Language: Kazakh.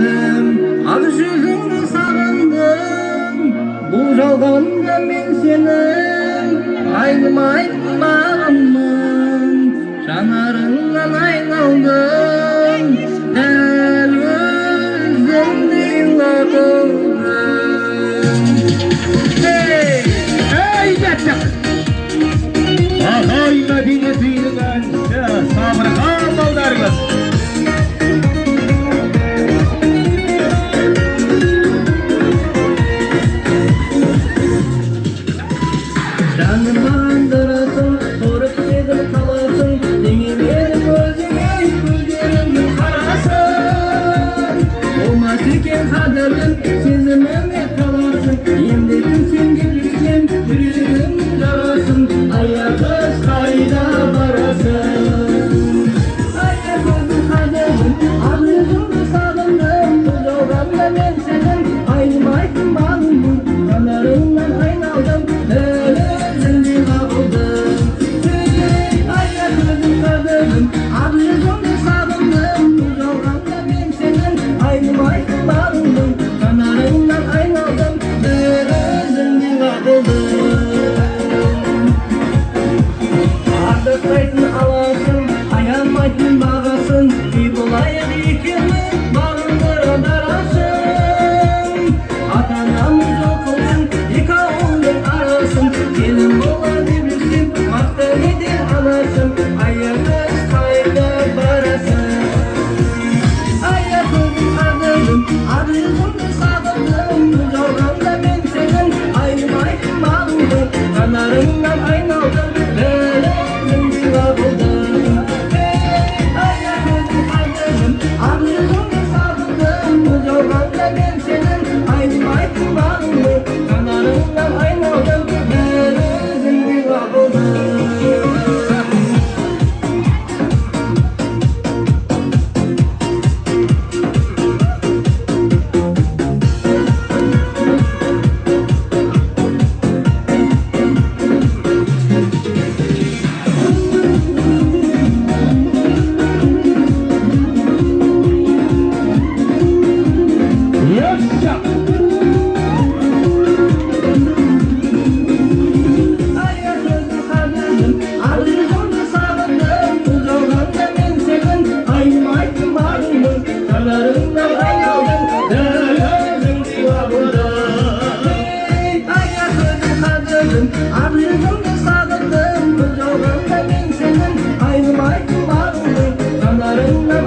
güzelim, alış yüzünü sarındım. Bu жалғанда мен senin ayным bağımмын, жанарыңнан айналдым, дәл өзіңдей лағылдым. Ey Netçak! Ağay medeniyetinin anca Sabırkan baldarınız. Жаным бағындырасың, торып седір қаласың, деңгеленіп өзіңе көздеріңді қарасың. Болмас екен қадірін, сезіміме қаласың, емдетің сен деп жүрсем, жүрегім жарасың, аяқыз қайда барасың? Аяқ көзім қадірін, ақ жүзіңді сағындым, бұл жалғанда мен сенің айнымайтын бағыммын, жанарыңнан айналдым, өзіңдей лағылдым. Аяқ көзім қадірін, ақ жүзіңді сағындым, бұл жалғанда мен сенің айнымайтын бағыммын, жанарыңнан айналдым, өзіңдей лағылдым. Ардақтайтын аласың, аянмайтын бағасың, үй болайық екеуміз бағындыра дарасың. Ата-анамыз жол қылсын, екі ауылдың арасын, келін бола деп жүрсем, мақтан етер анасың, аяқыз қайда барасың? Аяқ көзім қадірім, ақ жүзіңді сағындым, бұл жалғанда мен сенің айнымайтын бағыммын, жанарыңнан айналдым, өзіңдей лағылдым. Аяқ көзім қадірім, ақ жүзіңді сағындым, бұл жалғанда мен сенің айнымайтын бағыммын, жанарыңнан айналдым, өзіңдей лағылдым. Yaşa! Аяқ көзім қадірім, ақ жүзіңді сағындым, бұл жалғанда мен сенің айнымайтын бағыммын, жанарыңнан айналдым, өзіңдей лағылдым. Аяқ көзім қадірім, ақ жүзіңді сағындым, бұл жалғанда мен сенің айнымайтын бағыммын, жанарыңнан